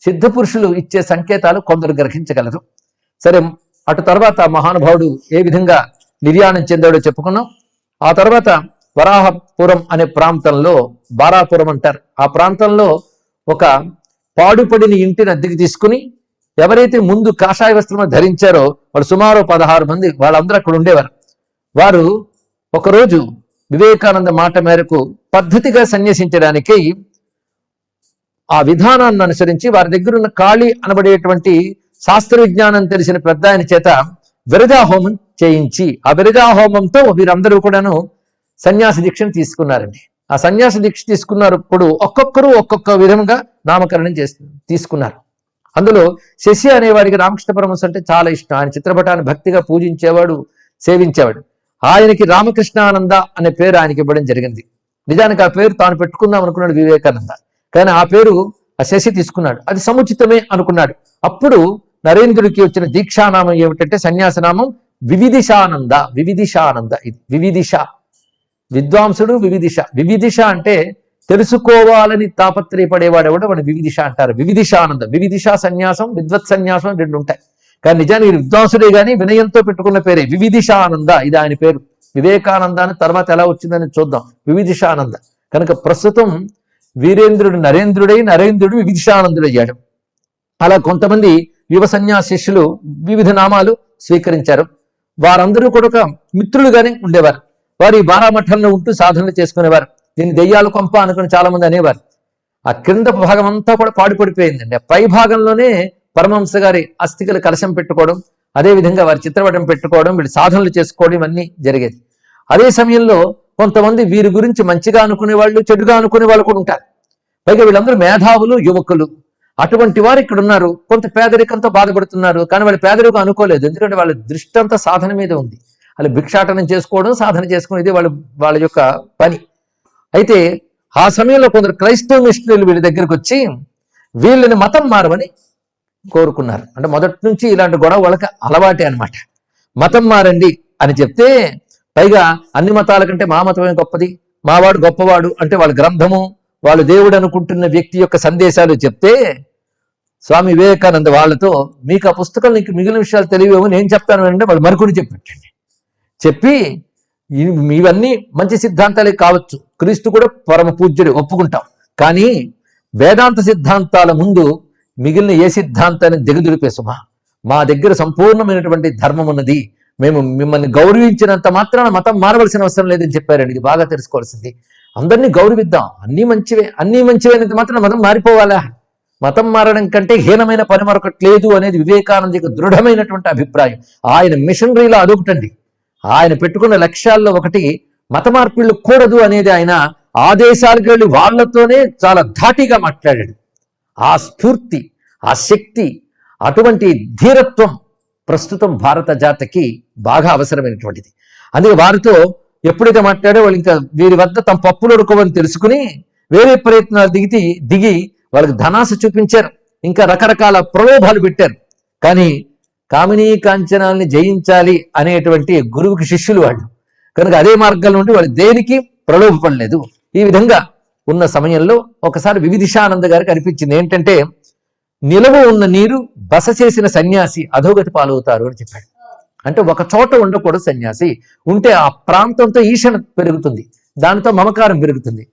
సిద్ధ పురుషులు ఇచ్చే సంకేతాలు కొందరు గ్రహించగలరు. సరే, అటు తర్వాత మహానుభావుడు ఏ విధంగా నిర్యాణం చెందాడో చెప్పుకున్నాం. ఆ తర్వాత వరాహపురం అనే ప్రాంతంలో, బారాపురం అంటారు, ఆ ప్రాంతంలో ఒక పాడుపడిన ఇంటిని అద్దెకి తీసుకుని ఎవరైతే ముందు కాషాయ వస్త్రం ధరించారో వాళ్ళు సుమారు 16 మంది, వాళ్ళందరూ అక్కడ ఉండేవారు. వారు ఒకరోజు వివేకానంద మాట మేరకు పద్ధతిగా సన్యసించడానికి ఆ విధానాన్ని అనుసరించి వారి దగ్గర ఉన్న కాళీ అనబడేటువంటి శాస్త్ర విజ్ఞానం తెలిసిన పెద్ద ఆయన చేత విరజాహోమం చేయించి, ఆ విరజాహోమంతో వీరందరూ కూడాను సన్యాసి దీక్షను తీసుకున్నారండి. ఆ సన్యాసి దీక్ష తీసుకున్నప్పుడు ఒక్కొక్కరు ఒక్కొక్క విధంగా నామకరణం తీసుకున్నారు. అందులో శశి అనేవాడికి రామకృష్ణ పరమహంస అంటే చాలా ఇష్టం. ఆయన చిత్రపటాన్ని భక్తిగా పూజించేవాడు, సేవించేవాడు. ఆయనకి రామకృష్ణానంద అనే పేరు ఆయనకి ఇవ్వడం జరిగింది. నిజానికి ఆ పేరు తాను పెట్టుకుందాం అనుకున్నాడు వివేకానంద, కానీ ఆ పేరు ఆ శశి తీసుకున్నాడు. అది సముచితమే అనుకున్నాడు. అప్పుడు నరేంద్రుడికి వచ్చిన దీక్షానామం ఏమిటంటే సన్యాసనామం వివిదిషానంద. వివిదిషానంద, ఇది వివిదిష, విద్వాంసుడు వివిదిష. వివిదిష అంటే తెలుసుకోవాలని తాపత్రయపడేవాడు ఎవడో వాడు వివిదిష అంటారు. వివిదిషానంద, వివిదిష సన్యాసం, విద్వత్ సన్యాసం రెండు ఉంటాయి. కానీ నిజానికి విద్వాంసుడే కానీ వినయంతో పెట్టుకున్న పేరే వివిదిషానంద. ఇది ఆయన పేరు. వివేకానంద అని తర్వాత ఎలా వచ్చిందని చూద్దాం. వివిదిషానంద కనుక ప్రస్తుతం వీరేంద్రుడు నరేంద్రుడై, నరేంద్రుడు వివిదిషానందుడయ్యాడు. అలా కొంతమంది యువ సన్యాసి శిష్యులు వివిధ నామాలు స్వీకరించారు. వారందరూ కూడా ఒక మిత్రులుగానే ఉండేవారు. వారు ఈ బారామఠంలో ఉంటూ సాధనలు చేసుకునేవారు. దీన్ని దెయ్యాలు కొంప అనుకుని చాలా మంది అనేవారు. ఆ క్రింద భాగం అంతా కూడా పాడుపడిపోయిందండి. పై భాగంలోనే పరమహంస గారి అస్థికలు కలశం పెట్టుకోవడం, అదేవిధంగా వారి చిత్రపటం పెట్టుకోవడం, వీళ్ళు సాధనలు చేసుకోవడం ఇవన్నీ జరిగేది. అదే సమయంలో కొంతమంది వీరి గురించి మంచిగా అనుకునే వాళ్ళు, చెడుగా అనుకునే వాళ్ళు కూడా ఉంటారు. పైగా వీళ్ళందరూ మేధావులు, యువకులు. అటువంటి వారు ఇక్కడ ఉన్నారు. కొంత పేదరికంతో బాధపడుతున్నారు, కానీ వాళ్ళు పేదరికం అనుకోలేదు. ఎందుకంటే వాళ్ళ దృష్టి అంతా సాధన మీద ఉంది. వాళ్ళు భిక్షాటనం చేసుకోవడం, సాధన చేసుకోవడం, ఇది వాళ్ళ యొక్క పని. అయితే ఆ సమయంలో కొందరు క్రైస్తవ మిషనరీలు వీళ్ళ దగ్గరికి వచ్చి వీళ్ళని మతం మారమని కోరుకున్నారు. అంటే మొదటి నుంచి ఇలాంటి గొడవ వాళ్ళకి అలవాటే అనమాట. మతం మారండి అని చెప్తే, పైగా అన్ని మతాల కంటే మా మతమే గొప్పది, మావాడు గొప్పవాడు అంటే వాళ్ళ గ్రంథము, వాళ్ళు దేవుడు అనుకుంటున్న వ్యక్తి యొక్క సందేశాలు చెప్తే స్వామి వివేకానంద వాళ్ళతో, మీకు ఆ పుస్తకాలు నీకు మిగిలిన విషయాలు తెలియవేమో, నేను చెప్తాను అంటే వాళ్ళు మరికొన్ని చెప్పండి. చెప్పి ఇవన్నీ మంచి సిద్ధాంతాలే కావచ్చు, క్రీస్తు కూడా పరమ పూజ్యుడు, ఒప్పుకుంటాం. కానీ వేదాంత సిద్ధాంతాల ముందు మిగిలిన ఏ సిద్ధాంతాన్ని దిగదుడిపే సుమా, మా దగ్గర సంపూర్ణమైనటువంటి ధర్మం ఉన్నది, మేము మిమ్మల్ని గౌరవించినంత మాత్రాన మతం మారవలసిన అవసరం లేదని చెప్పారండి. ఇది బాగా తెలుసుకోవాల్సింది. అందరినీ గౌరవిద్దాం, అన్నీ మంచివే, అన్నీ మంచివైనంత మాత్రం మతం మారిపోవాలా? మతం మారడం కంటే హీనమైన పని మరొకటి లేదు అనేది వివేకానంద యొక్క దృఢమైనటువంటి అభిప్రాయం. ఆయన మిషనరీలో అదొకటండి. ఆయన పెట్టుకున్న లక్ష్యాల్లో ఒకటి మత మార్పిళ్ళు కూడదు అనేది. ఆయన ఆదేశాలకు వెళ్ళి వాళ్లతోనే చాలా ధాటిగా మాట్లాడాడు. ఆ స్ఫూర్తి, ఆ శక్తి, అటువంటి ధీరత్వం ప్రస్తుతం భారత జాతికి బాగా అవసరమైనటువంటిది. అందుకే వారితో ఎప్పుడైతే మాట్లాడో వాళ్ళు ఇంకా వీరి వద్ద తమ పప్పులు ఉడుకోవని తెలుసుకుని వేరే ప్రయత్నాలు దిగి వాళ్ళకి ధనాశ చూపించారు, ఇంకా రకరకాల ప్రలోభాలు పెట్టారు. కానీ కామినీ కాంచనాల్ని జయించాలి అనేటువంటి గురువుకి శిష్యులు వాళ్ళు కనుక అదే మార్గంలో ఉండి వాళ్ళు దేనికి ప్రలోభపడలేదు. ఈ విధంగా ఉన్న సమయంలో ఒకసారి వివిదిషానంద గారికి అనిపించింది ఏంటంటే, నిలవ ఉన్న నీరు బస చేసిన సన్యాసి అధోగతి పాలవుతారు అని చెప్పాడు. అంటే ఒక చోట ఉండకూడదు సన్యాసి, ఉంటే ఆ ప్రాంతంతో ఈషణ పెరుగుతుంది, దానితో మమకారం పెరుగుతుంది.